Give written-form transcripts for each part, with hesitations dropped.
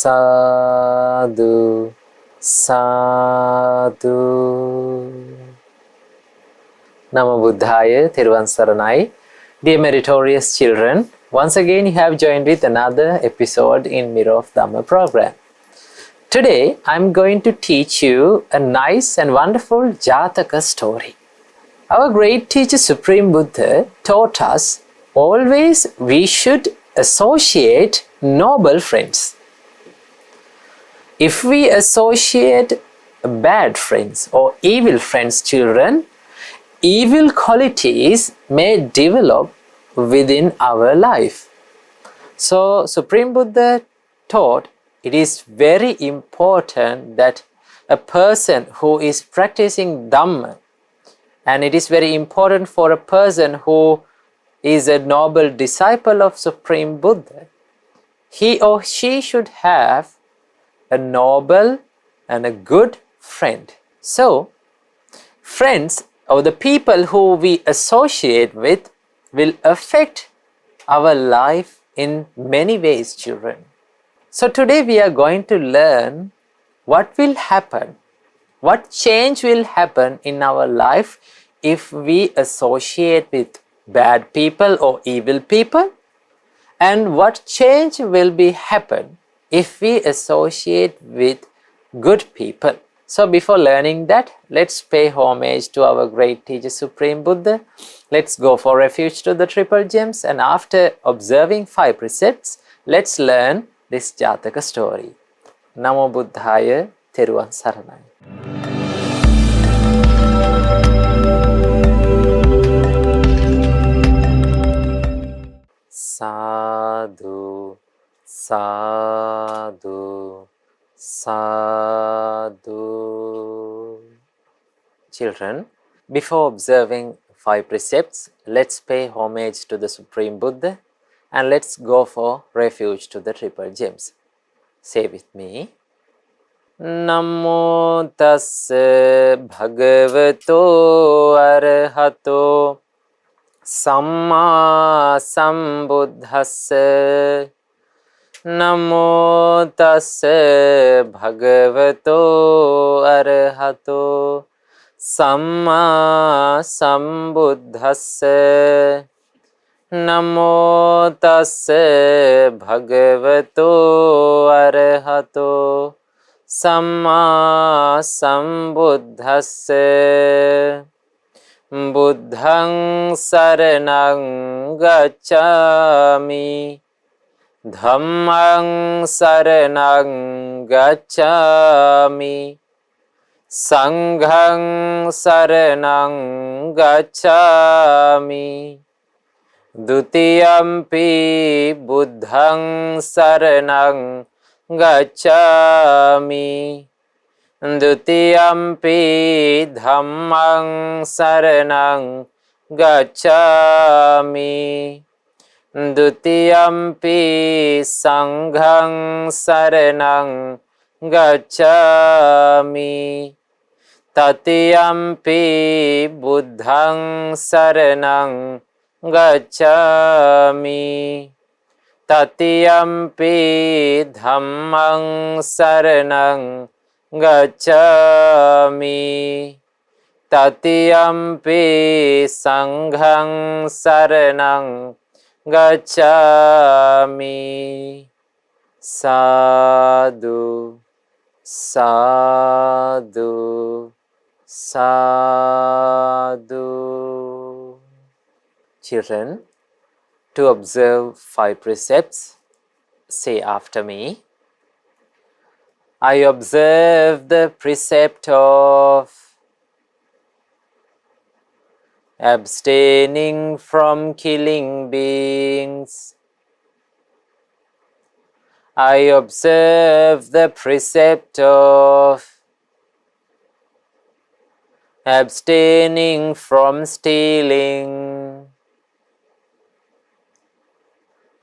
Sadhu, sadhu. Namo Buddhaya, Thiruvan Saranai. Dear meritorious children, once again you have joined with another episode in Mirror of Dhamma program. Today I am going to teach you a nice and wonderful Jataka story. Our great teacher Supreme Buddha taught us always we should associate noble friends. If we associate bad friends or evil friends, children, evil qualities may develop within our life. So Supreme Buddha taught it is very important that a person who is practicing Dhamma, and it is very important for a person who is a noble disciple of Supreme Buddha, he or she should have a noble and a good friend. So, friends or the people who we associate with will affect our life in many ways, children. So today we are going to learn what will happen, what change will happen in our life if we associate with bad people or evil people, and what change will be happen if we associate with good people. So before learning that, let's pay homage to our great teacher Supreme Buddha. Let's go for refuge to the triple gems, and after observing 5 precepts, let's learn this Jataka story. Namo Buddhaya, Theruvan Saranai. Sadhu, sadhu, sadhu. Children, before observing 5 precepts, let's pay homage to the Supreme Buddha and let's go for refuge to the triple gems. Say with me. Namo tassa bhagavato arahato Samma sambuddhassa. Namo tassa bhagavato arahato Samma sambuddhassa. Namo tassa bhagavato arahato Samma sambuddhassa. Buddhaṃ saraṇaṃ gacchāmi, Dhammaṃ saraṇaṃ gacchāmi, Saṅghaṃ saraṇaṃ gacchāmi, Dutiyampi Buddhaṃ saraṇaṃ gacchāmi, Dutiyampi Dhammaṃ saraṇaṃ gacchāmi, Dutiyampi Saṅghaṃ saraṇaṃ gacchāmi, Tatiyampi Buddhaṃ saraṇaṃ gacchāmi, Tatiyampi Dhammaṃ saraṇaṃ gacchāmi, Tatiyampi Saṅghaṃ saraṇaṃ gacchāmi. Sadhu, sadhu, sadhu. Children, to observe 5 precepts, say after me. I observe the precept of abstaining from killing beings. I observe the precept of abstaining from stealing.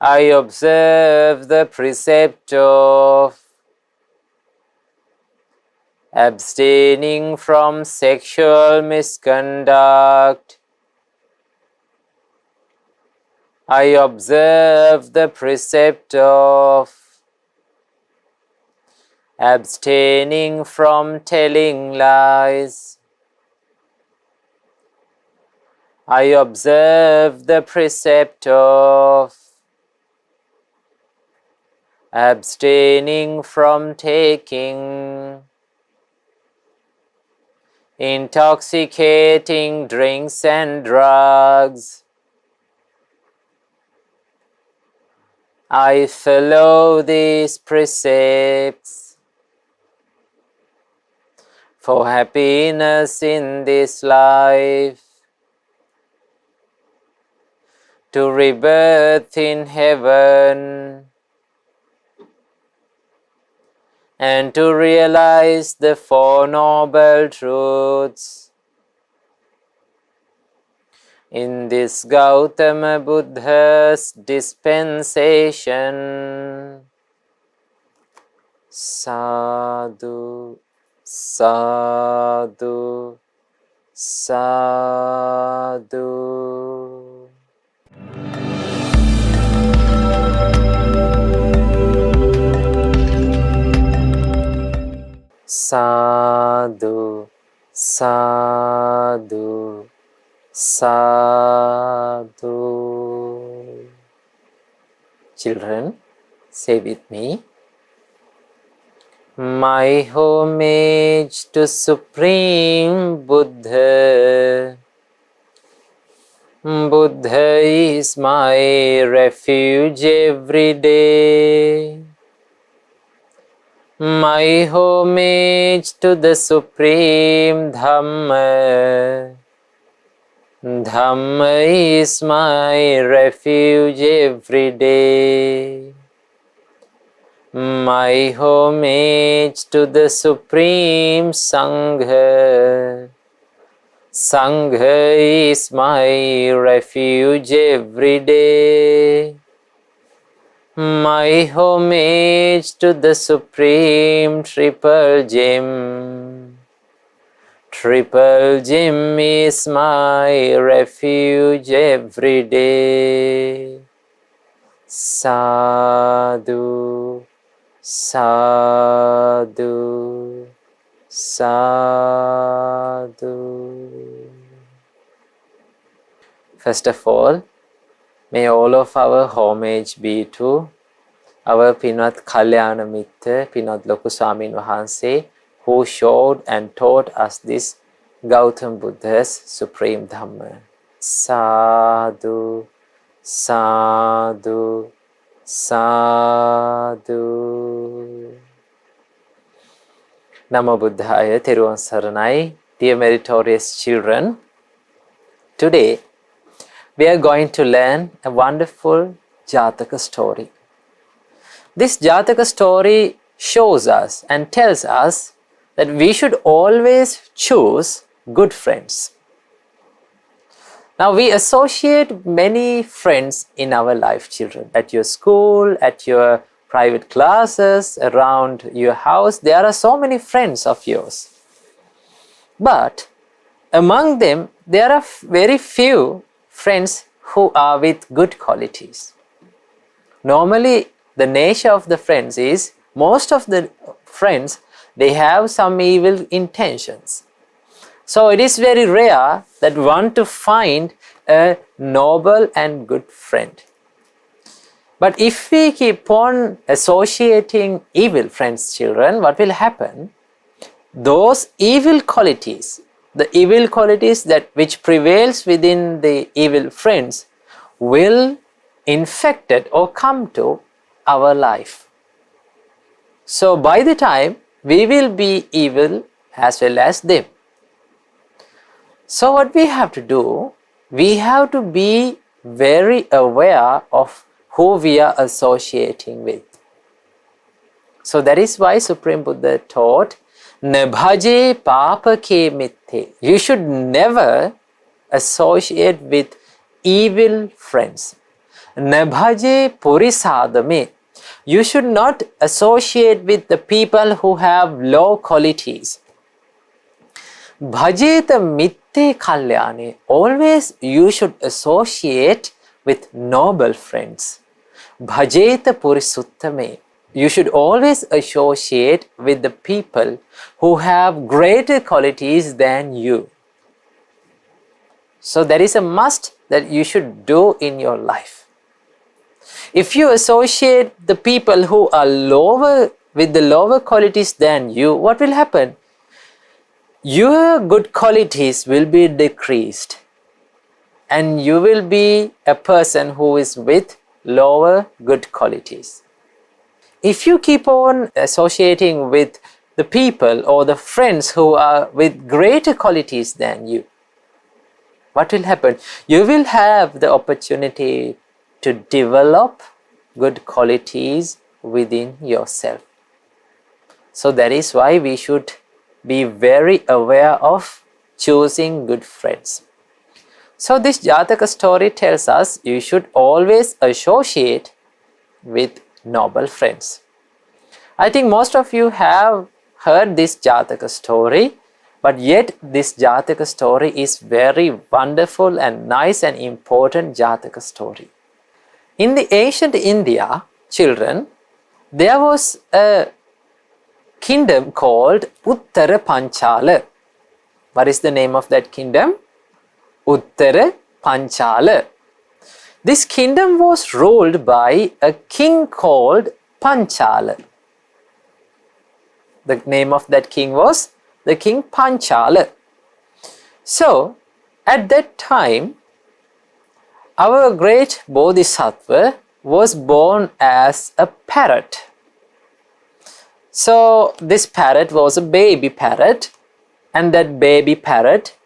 I observe the precept of abstaining from sexual misconduct. I observe the precept of abstaining from telling lies. I observe the precept of abstaining from taking intoxicating drinks and drugs. I follow these precepts for happiness in this life, to rebirth in heaven, and to realize the Four Noble Truths in this Gautama Buddha's dispensation. Sadhu, sadhu, sadhu. Sadhu, sadhu, sadhu. Children, say with me. My homage to Supreme Buddha. Buddha is my refuge every day. My homage to the Supreme Dhamma. Dhamma is my refuge every day. My homage to the Supreme Sangha. Sangha is my refuge every day. My homage to the Supreme Triple Gem. Triple Gem is my refuge every day. Sadhu, sadhu, sadhu. First of all, may all of our homage be to our Pinat Kalyana Mitta, Pinat Loku Swamin Wahanse, who showed and taught us this Gautam Buddha's Supreme Dhamma. Sadhu, sadhu, sadhu. Namo Buddhaya, Theruvan Saranai. Dear meritorious children, today we are going to learn a wonderful Jataka story. This Jataka story shows us and tells us that we should always choose good friends. Now we associate many friends in our life, children. At your school, at your private classes, around your house, there are so many friends of yours. But among them, there are very few friends who are with good qualities. Normally, the nature of the friends is, most of the friends, they have some evil intentions. So it is very rare that one to find a noble and good friend. But if we keep on associating evil friends, children, what will happen? Those evil qualities, the evil qualities that which prevails within the evil friends will infect it or come to our life. So by the time we will be evil as well as them. So what we have to do, we have to be very aware of who we are associating with. So that is why Supreme Buddha taught, Nabhaje papake mitte. You should never associate with evil friends. Nabhaje purisadame. You should not associate with the people who have low qualities. Bhajeta mitte kalyane. Always you should associate with noble friends. Bhajeta purisuttame. you should always associate with the people who have greater qualities than you. So that is a must that you should do in your life. If you associate the people who are lower with the lower qualities than you, what will happen? Your good qualities will be decreased and you will be a person who is with lower good qualities. If you keep on associating with the people or the friends who are with greater qualities than you, what will happen? You will have the opportunity to develop good qualities within yourself. So that is why we should be very aware of choosing good friends. So this Jataka story tells us you should always associate with noble friends. I think most of you have heard this Jataka story, but yet this Jataka story is very wonderful and nice and important Jataka story. In the ancient India, children, there was a kingdom called Uttara Panchala. What is the name of that kingdom? Uttara Panchala. This kingdom was ruled by a king called Panchala. The name of that king was the king Panchala. So, at that time, our great Bodhisattva was born as a parrot. So, this parrot was a baby parrot, and that baby parrot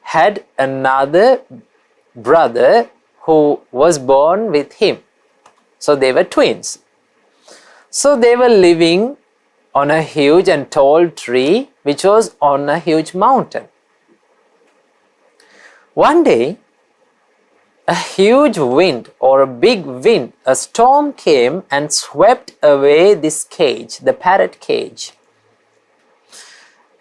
had another brother who was born with him. So, they were twins. So, they were living on a huge and tall tree which was on a huge mountain. One day, a huge wind or a big wind, a storm came and swept away this cage, the parrot cage.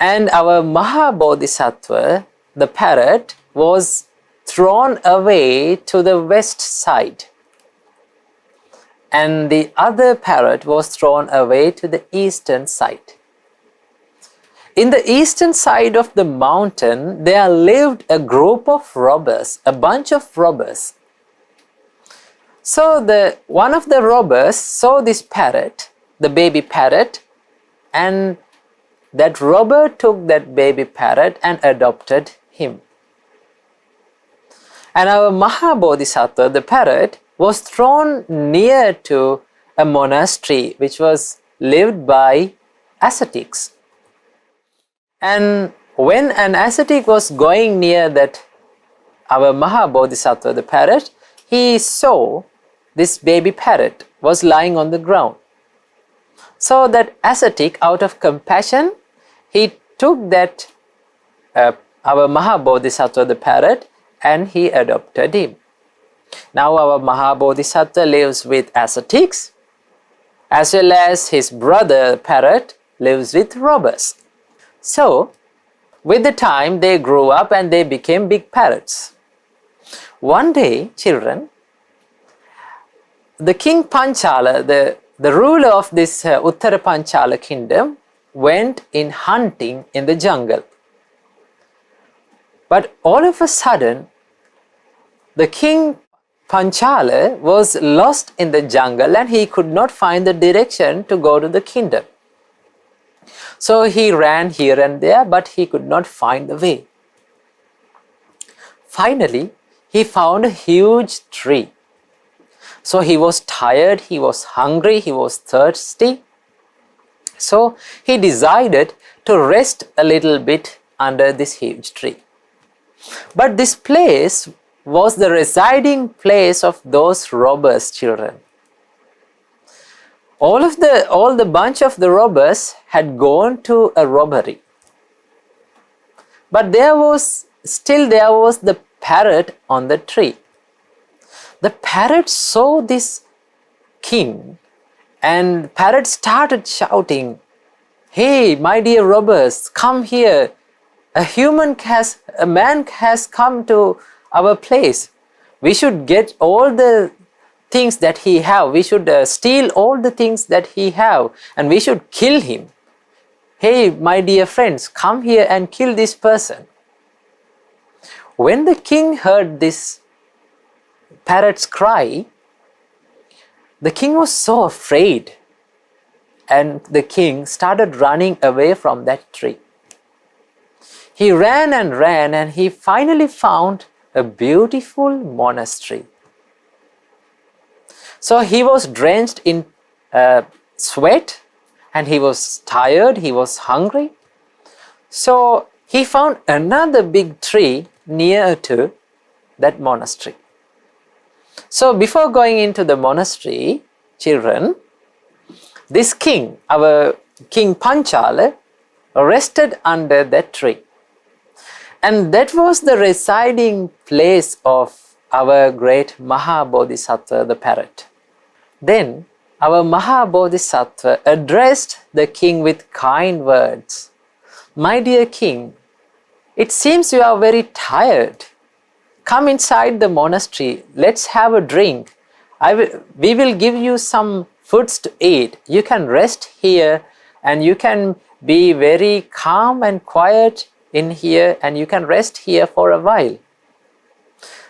And our Maha Bodhisattva, the parrot, was thrown away to the west side. And the other parrot was thrown away to the eastern side. In the eastern side of the mountain, there lived a group of robbers, a bunch of robbers. So one of the robbers saw this parrot, the baby parrot, and that robber took that baby parrot and adopted him. And our Maha Bodhisattva, the parrot, was thrown near to a monastery which was lived by ascetics. And when an ascetic was going near that our Maha Bodhisattva, the parrot, he saw this baby parrot was lying on the ground. So that ascetic, out of compassion, he took that our Maha Bodhisattva, the parrot, and he adopted him. Now our Maha Bodhisattva lives with ascetics, as well as his brother parrot lives with robbers. So, with the time they grew up and they became big parrots. One day, children, the king Panchala, the ruler of this Uttara Panchala kingdom, went in hunting in the jungle. But all of a sudden, the king Panchala was lost in the jungle and he could not find the direction to go to the kingdom. So he ran here and there, but he could not find the way. Finally, he found a huge tree. So he was tired, he was hungry, he was thirsty. So he decided to rest a little bit under this huge tree. But this place was the residing place of those robbers' children. All the bunch of the robbers had gone to a robbery. But there was the parrot on the tree. The parrot saw this king and parrot started shouting, "Hey, my dear robbers, come here. A man has come to our place. We should get all the things that he have. We should steal all the things that he have, and we should kill him. Hey, my dear friends, come here and kill this person. When the king heard this parrot's cry, the king was so afraid, and the king started running away from that tree. He ran and he finally found a beautiful monastery. So he was drenched in sweat, and he was tired, he was hungry. So he found another big tree near to that monastery. So before going into the monastery, children, this king, our King Panchala, rested under that tree. And that was the residing place of our great Maha Bodhisattva, the parrot. Then our Maha Bodhisattva addressed the king with kind words. My dear king, it seems you are very tired. Come inside the monastery, let's have a drink. We will give you some foods to eat. You can rest here, and you can be very calm and quiet in here, and you can rest here for a while.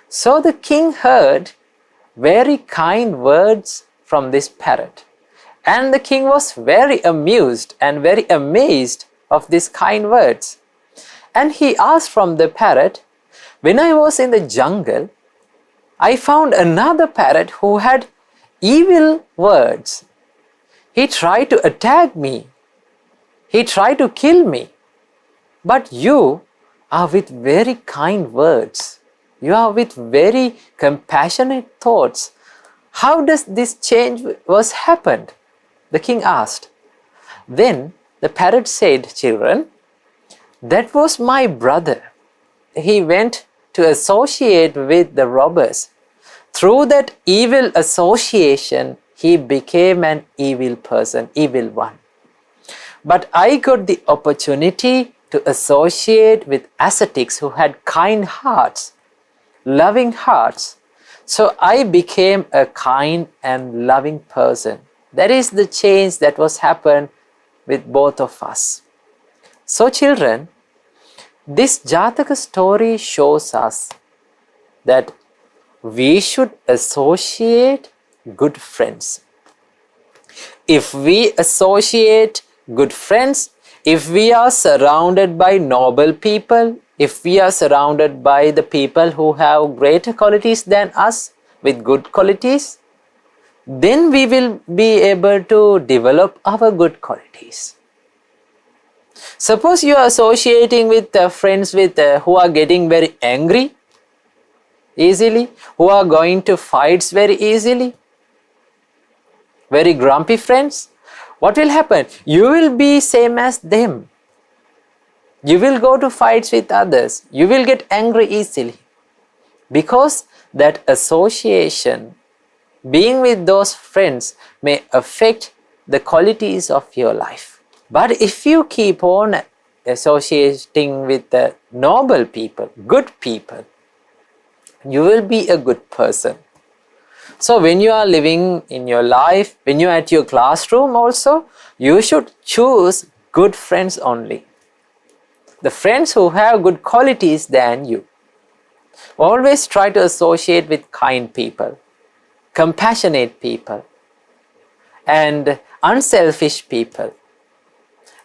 So the king heard very kind words from this parrot, and the king was very amused and very amazed of these kind words. And he asked from the parrot, when I was in the jungle, I found another parrot who had evil words. He tried to attack me. He tried to kill me. But you are with very kind words. You are with very compassionate thoughts. How does this change was happened? The king asked. Then the parrot said, children, that was my brother. He went to associate with the robbers. Through that evil association, he became an evil person, evil one. But I got the opportunity to associate with ascetics who had kind hearts, loving hearts. So I became a kind and loving person. That is the change that was happened with both of us. So children, this Jataka story shows us that we should associate good friends. If we associate good friends, if we are surrounded by noble people, if we are surrounded by the people who have greater qualities than us with good qualities, then we will be able to develop our good qualities. Suppose you are associating with friends with who are getting very angry easily, who are going to fights very easily, very grumpy friends. What will happen? You will be same as them. You will go to fights with others. You will get angry easily. Because that association, being with those friends, may affect the qualities of your life. But if you keep on associating with the noble people, good people, you will be a good person. So when you are living in your life, when you are at your classroom also, you should choose good friends only. The friends who have good qualities than you. Always try to associate with kind people, compassionate people, and unselfish people.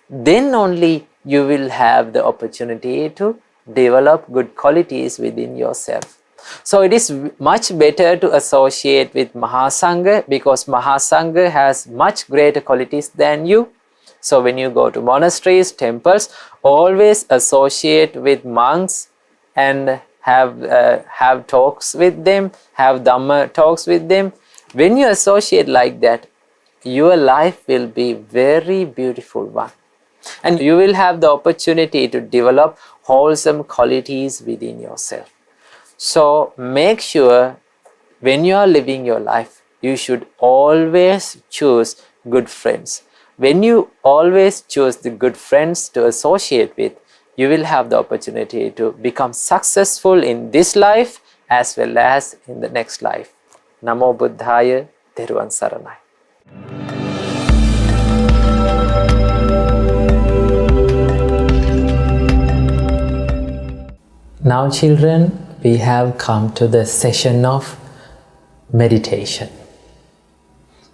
Then only you will have the opportunity to develop good qualities within yourself. So it is much better to associate with Maha Sangha, because Maha Sangha has much greater qualities than you. So when you go to monasteries, temples, always associate with monks and have talks with them, have Dhamma talks with them. When you associate like that, your life will be very beautiful one. And you will have the opportunity to develop wholesome qualities within yourself. So make sure when you are living your life, you should always choose good friends. When you always choose the good friends to associate with, you will have the opportunity to become successful in this life as well as in the next life. Namo Buddhaya. Theruvan Saranai. Now children, we have come to the session of meditation.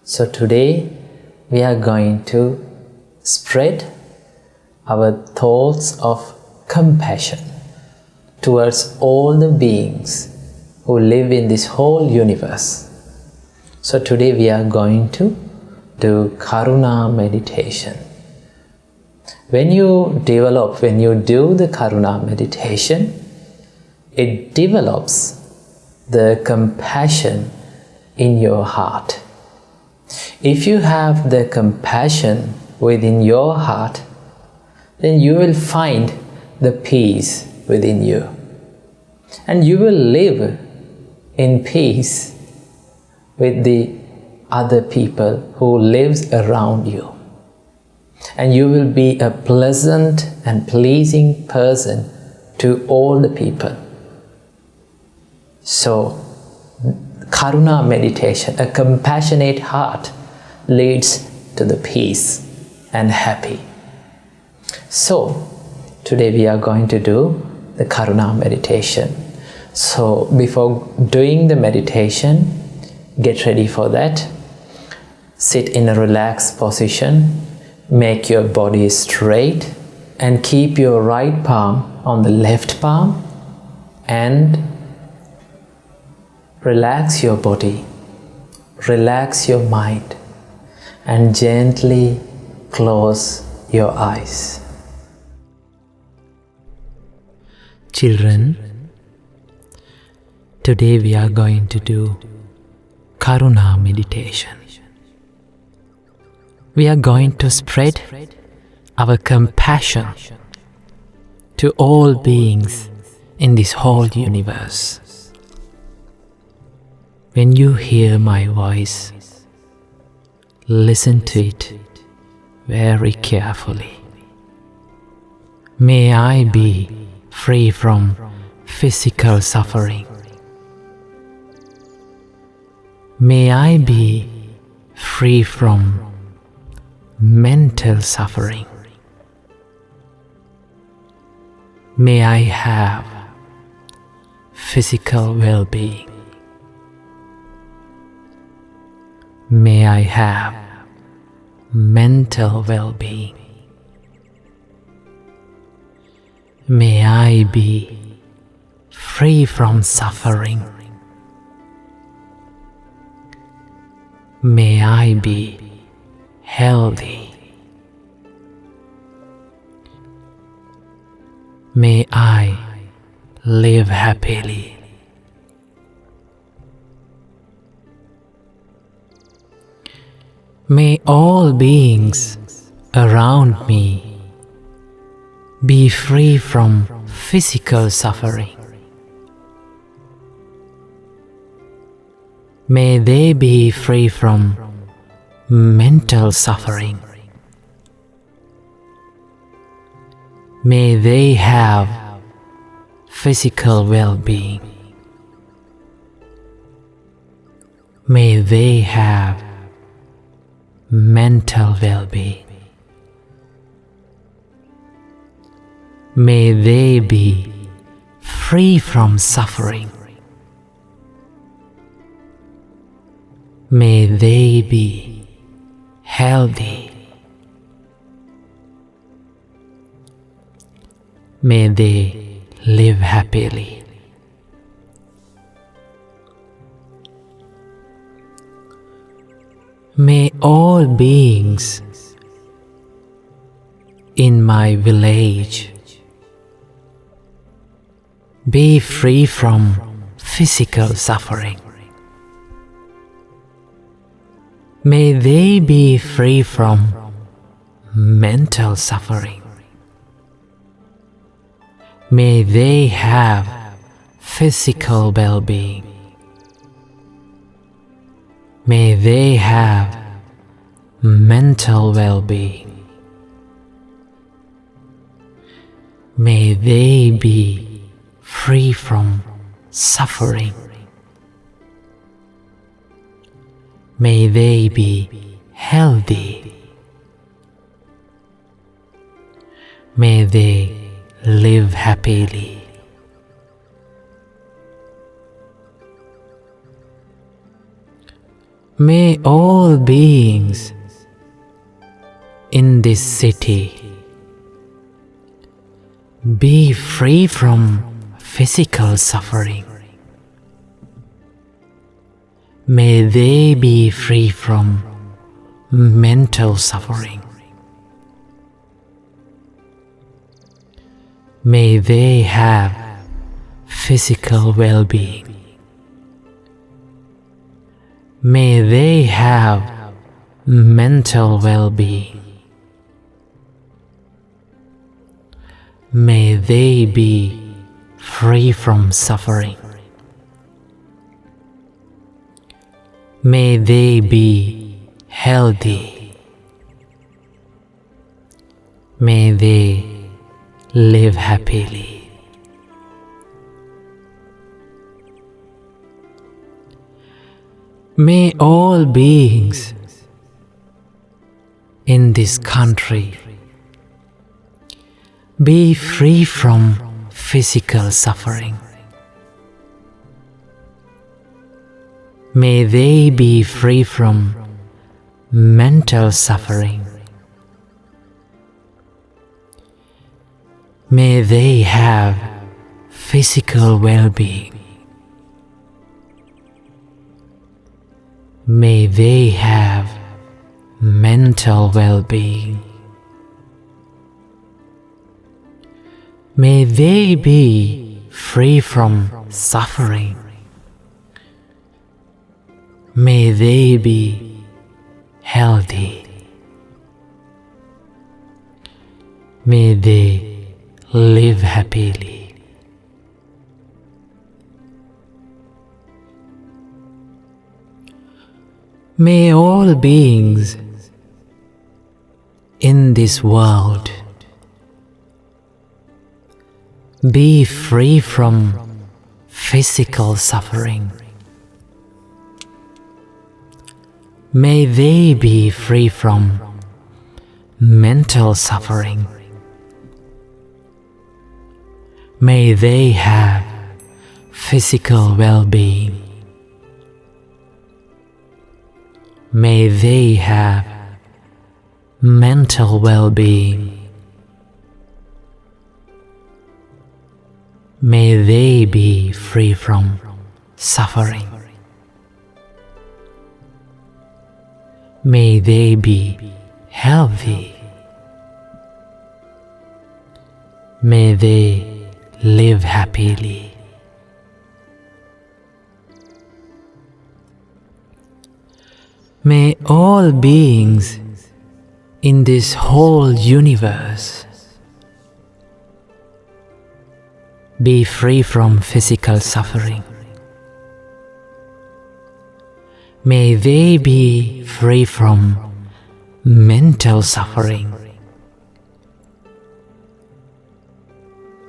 So today we are going to spread our thoughts of compassion towards all the beings who live in this whole universe. So today we are going to do Karuna meditation. When you do the Karuna meditation, it develops the compassion in your heart. If you have the compassion within your heart, then you will find the peace within you. And you will live in peace with the other people who lives around you. And you will be a pleasant and pleasing person to all the people. So, Karuna meditation, a compassionate heart, leads to the peace and happy. So, today we are going to do the Karuna meditation. So, before doing the meditation, get ready for that. Sit in a relaxed position, make your body straight, and keep your right palm on the left palm and relax your body, relax your mind, and gently close your eyes. Children, today we are going to do Karuna meditation. We are going to spread our compassion to all beings in this whole universe. When you hear my voice, listen to it very carefully. May I be free from physical suffering. May I be free from mental suffering. May I have physical well-being. May I have mental well-being. May I be free from suffering. May I be healthy. May I live happily. May all beings around me be free from physical suffering. May they be free from mental suffering. May they have physical well-being. May they have mental well-being. May they be free from suffering. May they be healthy. May they live happily. May all beings in my village be free from physical suffering. May they be free from mental suffering. May they have physical well-being. May they have mental well-being. May they be free from suffering. May they be healthy. May they live happily. May all beings in this city be free from physical suffering. May they be free from mental suffering. May they have physical well-being. May they have mental well-being. May they be free from suffering. May they be healthy. May they live happily. May all beings in this country be free from physical suffering. May they be free from mental suffering. May they have physical well-being. May they have mental well-being. May they be free from suffering. May they be healthy. May they live happily. May all beings in this world be free from physical suffering. May they be free from mental suffering. May they have physical well-being. May they have mental well-being. May they be free from suffering. May they be healthy. May they live happily. May all beings in this whole universe be free from physical suffering. May they be free from mental suffering.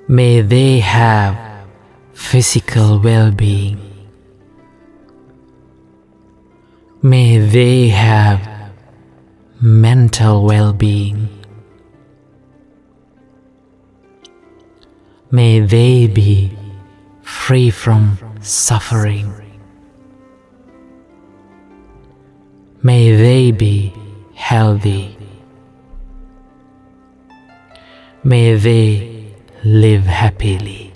May they have physical well-being. May they have mental well-being. May they be free from suffering. May they be healthy. May they live happily.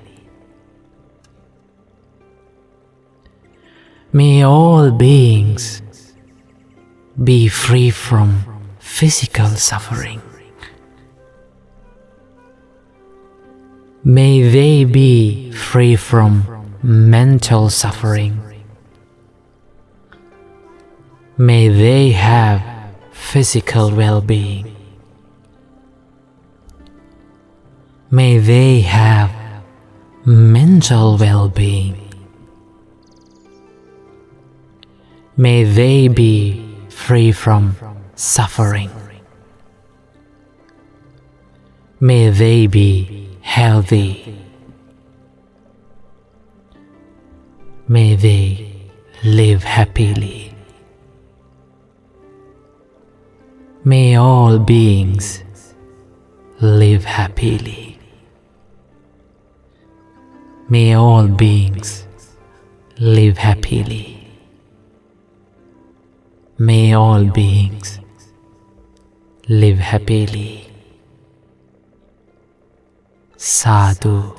May all beings be free from physical suffering. May they be free from mental suffering. May they have physical well-being. May they have mental well-being. May they be free from suffering. May they be healthy. May they live happily. May all beings live happily. May all beings live happily. May all beings live happily. Sadhu,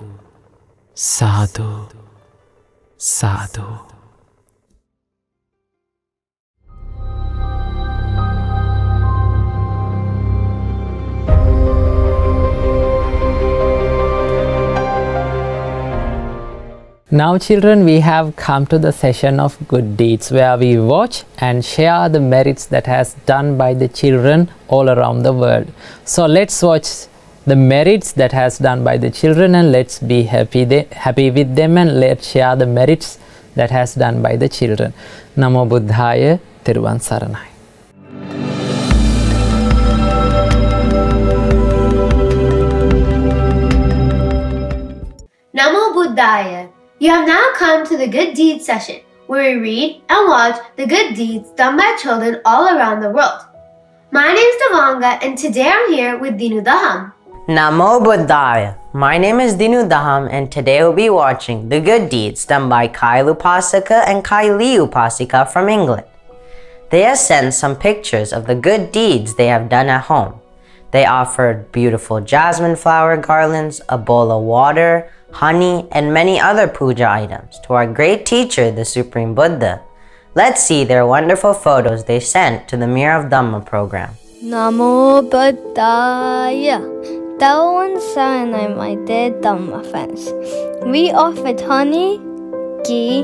sadhu, sadhu. Now children, we have come to the session of good deeds where we watch and share the merits that has done by the children all around the world. So let's watch the merits that has done by the children and let's be happy with them and let's share the merits that has done by the children. Namo Buddhaya, Theruvan Saranai. Namo Buddhaya. You have now come to the good deeds session, where we read and watch the good deeds done by children all around the world. My name is Devanga and today I'm here with Dinu Daham. Namo Buddhaya. My name is Dinu Daham and today we'll be watching the good deeds done by Kyle Upasika and Kylie Upasika from England. They have sent some pictures of the good deeds they have done at home. They offered beautiful jasmine flower garlands, a bowl of water, honey, and many other puja items to our great teacher, the Supreme Buddha. Let's see their wonderful photos they sent to the Mirror of Dhamma program. Namo Buddhaya. Dhawan Saranai, my dear Dhamma friends. We offered honey, ghee,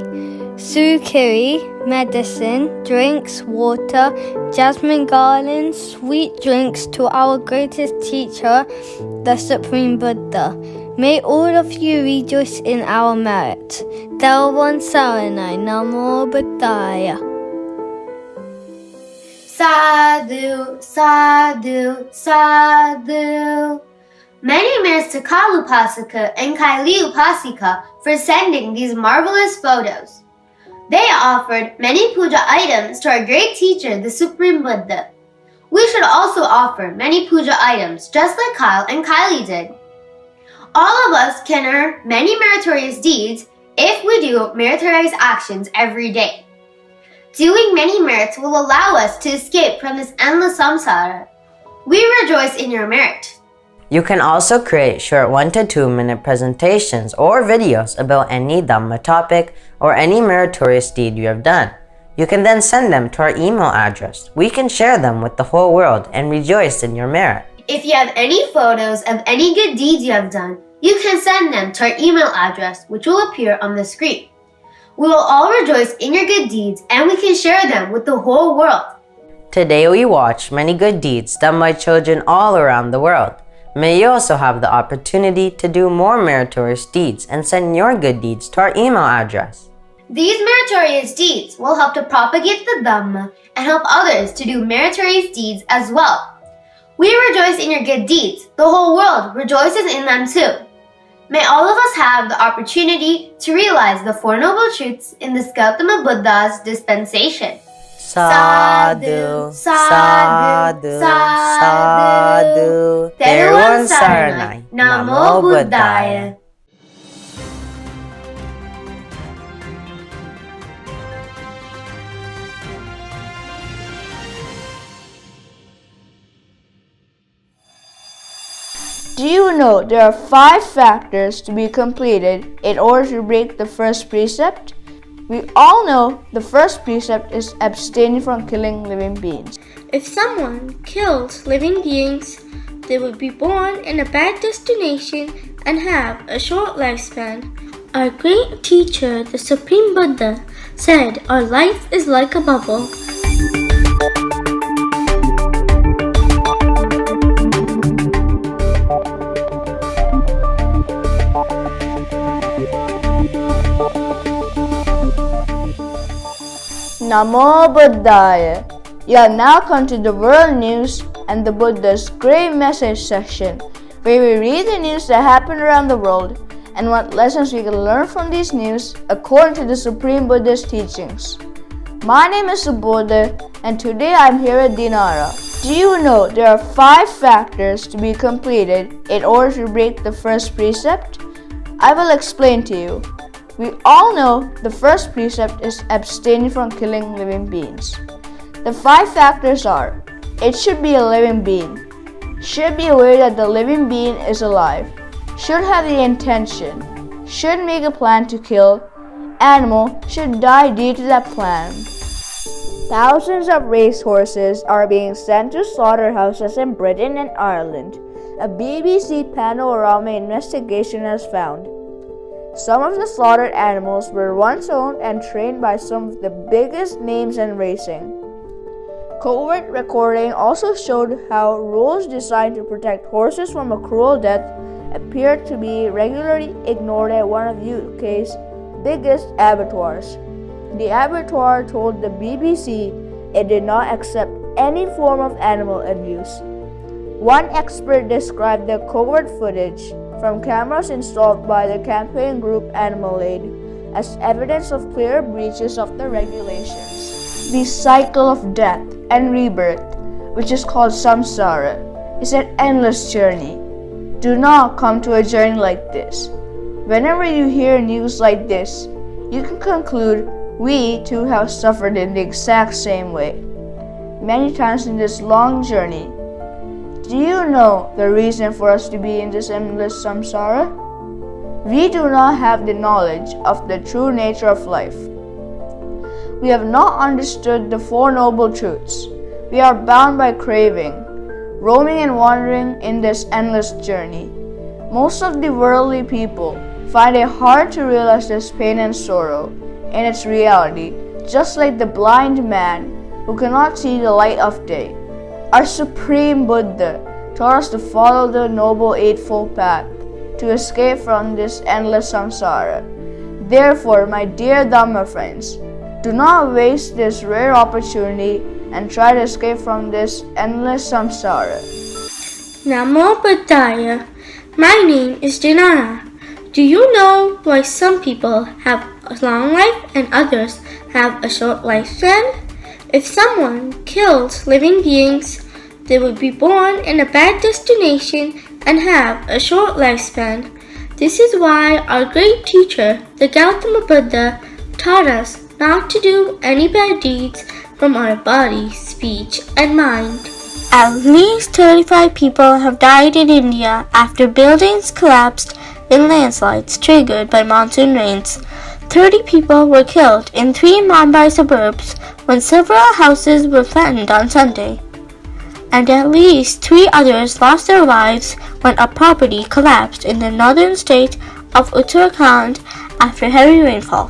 sukiri, medicine, drinks, water, jasmine garlands, sweet drinks to our greatest teacher, the Supreme Buddha. May all of you rejoice in our merit. Dhawan Saranai, Namo Buddhaya. Sadhu, sadhu, sadhu. Many merits to Kyle Upasika and Kylie Upasika for sending these marvelous photos. They offered many puja items to our great teacher, the Supreme Buddha. We should also offer many puja items just like Kyle and Kylie did. All of us can earn many meritorious deeds if we do meritorious actions every day. Doing many merits will allow us to escape from this endless samsara. We rejoice in your merit. You can also create short 1 to 2 minute presentations or videos about any Dhamma topic or any meritorious deed you have done. You can then send them to our email address. We can share them with the whole world and rejoice in your merit. If you have any photos of any good deeds you have done, you can send them to our email address, which will appear on the screen. We will all rejoice in your good deeds and we can share them with the whole world. Today we watch many good deeds done by children all around the world. May you also have the opportunity to do more meritorious deeds and send your good deeds to our email address. These meritorious deeds will help to propagate the Dhamma and help others to do meritorious deeds as well. We rejoice in your good deeds. The whole world rejoices in them too. May all of us have the opportunity to realize the Four Noble Truths in this Gautama Buddha's dispensation. Sadhu, sadhu, sadhu, Theruvan Saranai, Namo Buddhaya. Do you know there are 5 factors to be completed in order to break the first precept? We all know the first precept is abstaining from killing living beings. If someone kills living beings, they will be born in a bad destination and have a short lifespan. Our great teacher, the Supreme Buddha, said our life is like a bubble. Namo Buddhaya. You have now come to the world news and the Buddha's great message section, where we read the news that happen around the world and what lessons we can learn from these news according to the Supreme Buddha's teachings. My name is Subodha and today I am here with Dinara. Do you know there are 5 factors to be completed in order to break the first precept? I will explain to you. We all know the first precept is abstaining from killing living beings. The 5 factors are: it should be a living being, should be aware that the living being is alive, should have the intention, should make a plan to kill, animal should die due to that plan. Thousands of racehorses are being sent to slaughterhouses in Britain and Ireland. A BBC panorama investigation has found some of the slaughtered animals were once owned and trained by some of the biggest names in racing. Covert recording also showed how rules designed to protect horses from a cruel death appeared to be regularly ignored at one of UK's biggest abattoirs. The abattoir told the BBC it did not accept any form of animal abuse. One expert described the covert footage from cameras installed by the campaign group Animal Aid as evidence of clear breaches of the regulations. The cycle of death and rebirth, which is called samsara, is an endless journey. Do not come to a journey like this. Whenever you hear news like this, you can conclude we too have suffered in the exact same way. Many times in this long journey, do you know the reason for us to be in this endless samsara? We do not have the knowledge of the true nature of life. We have not understood the 4 noble truths. We are bound by craving, roaming and wandering in this endless journey. Most of the worldly people find it hard to realize this pain and sorrow in its reality, just like the blind man who cannot see the light of day. Our Supreme Buddha taught us to follow the Noble Eightfold Path to escape from this endless samsara. Therefore, my dear Dhamma friends, do not waste this rare opportunity and try to escape from this endless samsara. Namo Buddhaya. My name is Janana. Do you know why some people have a long life and others have a short lifespan? If someone killed living beings, they would be born in a bad destination and have a short lifespan. This is why our great teacher, the Gautama Buddha, taught us not to do any bad deeds from our body, speech, and mind. At least 35 people have died in India after buildings collapsed in landslides triggered by monsoon rains. 30 people were killed in 3 Mumbai suburbs when several houses were flattened on Sunday. And at least 3 others lost their lives when a property collapsed in the northern state of Uttarakhand after heavy rainfall.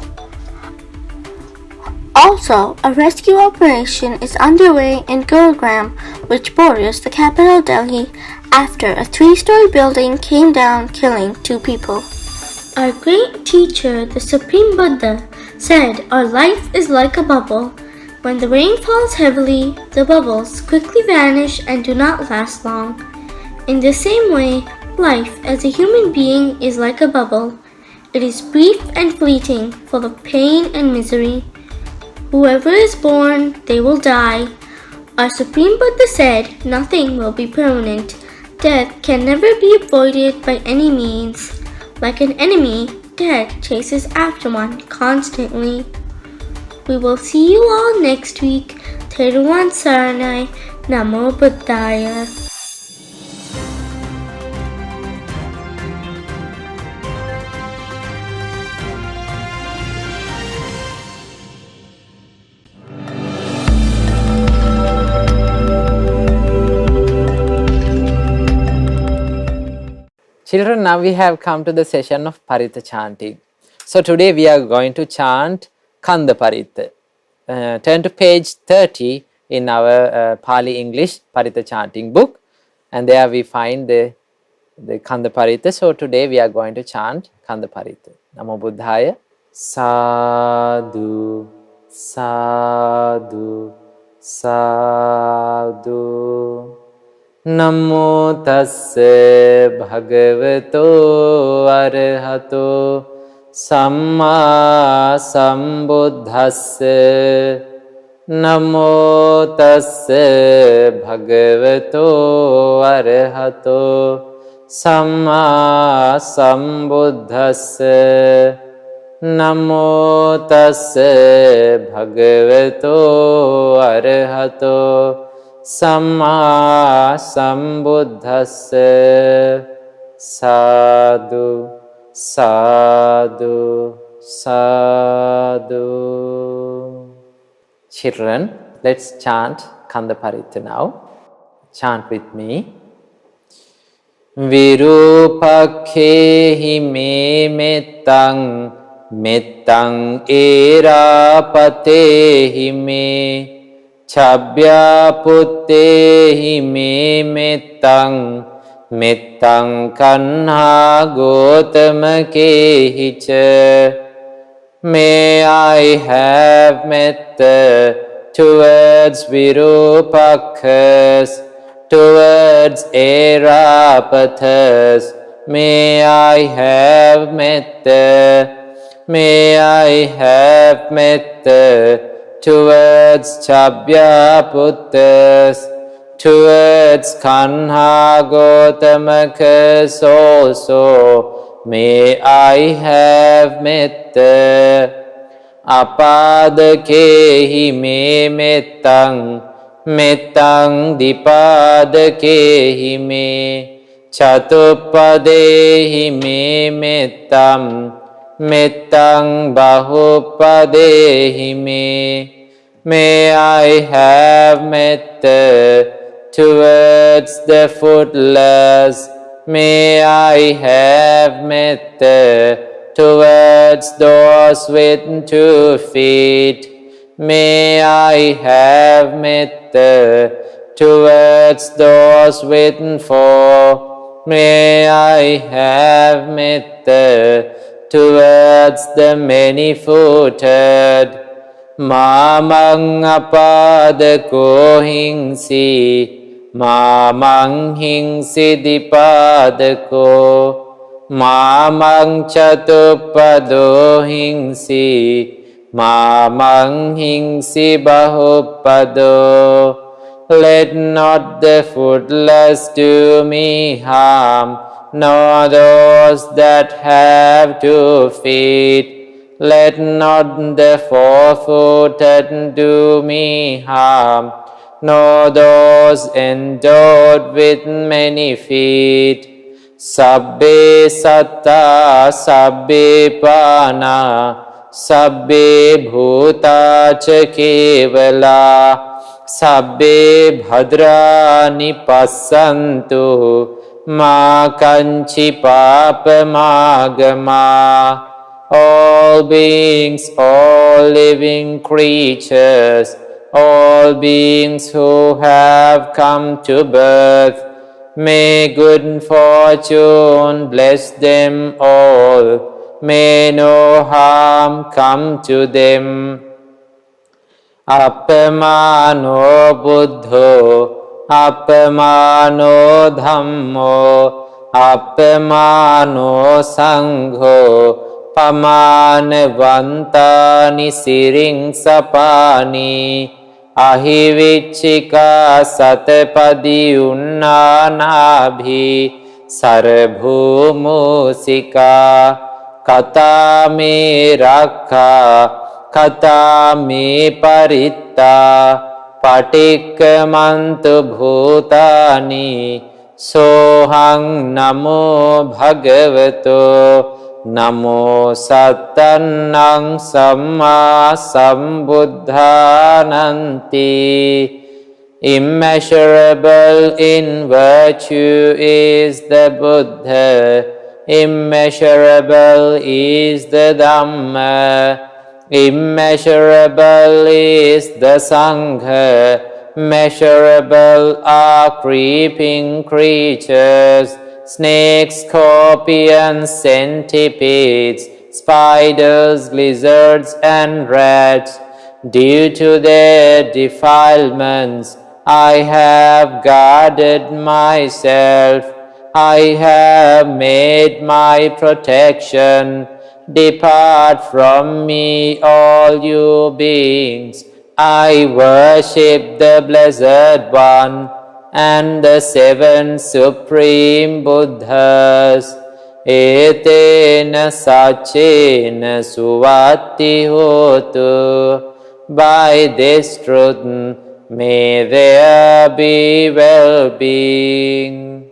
Also, a rescue operation is underway in Gurugram, which borders the capital Delhi, after a 3-story building came down, killing 2 people. Our great teacher, the Supreme Buddha, said our life is like a bubble. When the rain falls heavily, the bubbles quickly vanish and do not last long. In the same way, life as a human being is like a bubble. It is brief and fleeting, full of pain and misery. Whoever is born, they will die. Our Supreme Buddha said nothing will be permanent. Death can never be avoided by any means. Like an enemy, death chases after one constantly. We will see you all next week. Theravada Saranai, Namo Buddhaya. Children, now we have come to the session of Paritha chanting. So today we are going to chant Kanda Paritha. Turn to page 30 in our Pali English Paritha chanting book, and there we find the Kanda Paritha. So today we are going to chant Kanda Paritha. Namo Buddhaya. Sadhu, sadhu, sadhu. Namo tassa bhagavato arahato samma sambuddhassa. Namo tassa bhagavato arahato samma sambuddhassa. Namo tassa bhagavato arahato samma sambuddhassa. Sadhu, sadhu, sadhu. Children, let's chant Kanda Parita now. Chant with me. Virupakhehi me mettang, mettang erapatehi me, chabya puttehi me mettang, mettang kanha gotamakehi cha. May I have metta towards Virupakhas, towards Erapathas. May I have metta. May I have metta towards Chabyaputas, towards Kanha Gotamakas also. May I have metta. Apadakehi me mettang, mettang dipadakehi me, chatupadehi me mettam, mettang bahupadehi me. May I have metta towards the footless. May I have metta towards those with 2 feet. May I have metta towards those with 4. May I have metta towards the many-footed. Mamang apadako hingsi, mamang hingsi dipadako, mamang chatupado hingsi, mamang hingsi bahupado. Let not the footless do me harm, nor those that have 2 feet. Let not the 4-footed do me harm, nor those endowed with many feet. Sabbe satta, sabbe pana, sabbe bhuta cha kevala, sabbe bhadrani passantu, ma kanchi papamagama. All beings, all living creatures, all beings who have come to birth, may good fortune bless them all. May no harm come to them. Appamano buddho, appamano dhammo, appamano sangho, pamanavantani siring sapani, ahivichika satapadi unnanabhi, sarabhumusika, katame rakha, katame paritta, patikkamantu bhutani, sohang namo bhagavato, namo sattannang samma sambuddhananti. Immeasurable in virtue is the Buddha, immeasurable is the Dhamma, immeasurable is the Sangha, measurable are creeping creatures, snakes, scorpions, centipedes, spiders, lizards, and rats. Due to their defilements, I have guarded myself. I have made my protection. Depart from me, all you beings. I worship the Blessed One and the 7 Supreme Buddhas. Etena sachena suvati hotu. By this truth may there be well-being.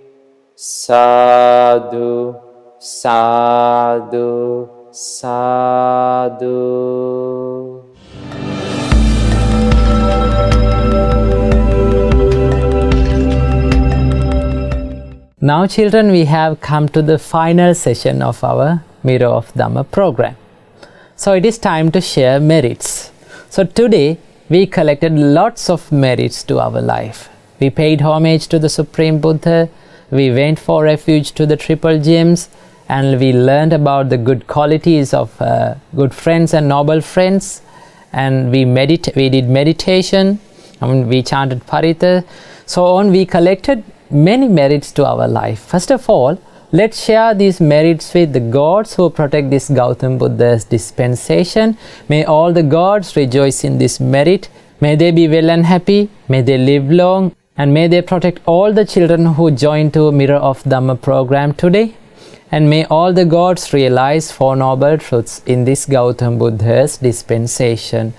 Sadhu, sadhu, sadhu. Now children, we have come to the final session of our Mirror of Dhamma program. So it is time to share merits. So today we collected lots of merits to our life. We paid homage to the Supreme Buddha, we went for refuge to the Triple Gems, and we learned about the good qualities of good friends and noble friends, and we did meditation, and we chanted Pirith. So on, we collected many merits to our life. First of all, let's share these merits with the gods who protect this Gautam Buddha's dispensation. May all the gods rejoice in this merit. May they be well and happy. May they live long. And may they protect all the children who join to Mirror of Dhamma program today. And may all the gods realize 4 noble truths in this Gautam Buddha's dispensation.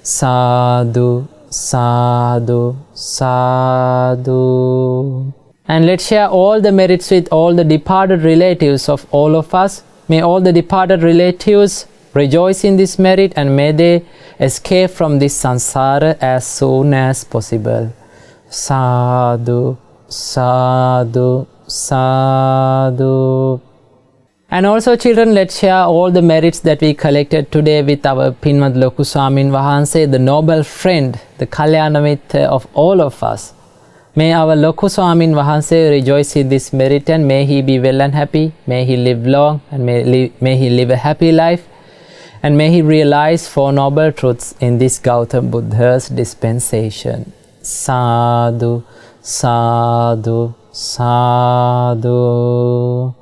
Sadhu, sadhu, sadhu. And let's share all the merits with all the departed relatives of all of us. May all the departed relatives rejoice in this merit, and may they escape from this samsara as soon as possible. Sadhu, sadhu, sadhu. And also children, let's share all the merits that we collected today with our Pinmat Loku Swamin Wahanse, the noble friend, the Kalyana Mitra of all of us. May our Loku Swamin Wahanse rejoice in this merit, and may he be well and happy, may he live long, and may he live a happy life, and may he realize 4 noble truths in this Gautam Buddha's dispensation. Sadhu, sadhu, sadhu.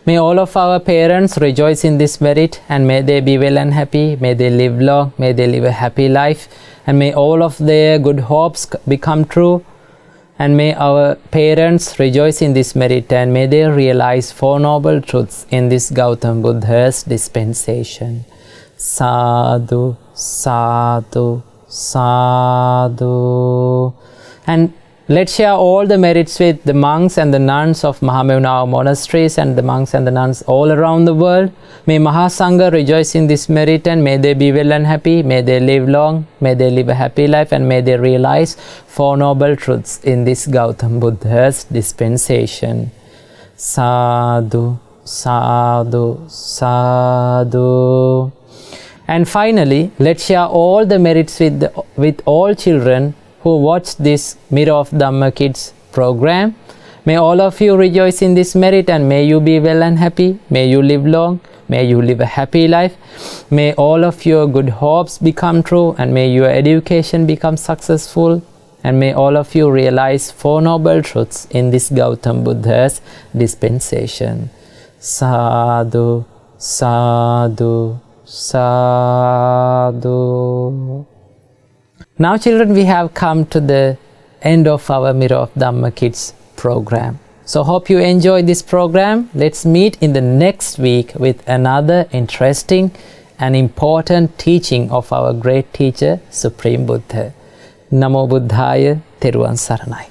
May all of our parents rejoice in this merit, and may they be well and happy, may they live long, may they live a happy life, and may all of their good hopes become true. And may our parents rejoice in this merit, and may they realize 4 noble truths in this Gautam Buddha's dispensation. Sadhu, sadhu, sadhu. And let's share all the merits with the monks and the nuns of Mahamevnawa monasteries and the monks and the nuns all around the world. May Maha Sangha rejoice in this merit, and may they be well and happy, may they live long, may they live a happy life, and may they realize 4 noble truths in this Gautam Buddha's dispensation. Sadhu, sadhu, sadhu. And finally, let's share all the merits with all children who watch this Mirror of Dhamma Kids program. May all of you rejoice in this merit, and may you be well and happy, may you live long, may you live a happy life, may all of your good hopes become true, and may your education become successful, and may all of you realize 4 noble truths in this Gautam Buddha's dispensation. Sadhu, sadhu, sadhu. Now children, we have come to the end of our Mirror of Dhamma Kids program. So hope you enjoy this program. Let's meet in the next week with another interesting and important teaching of our great teacher, Supreme Buddha. Namo Buddhaya, Theruvan Saranai.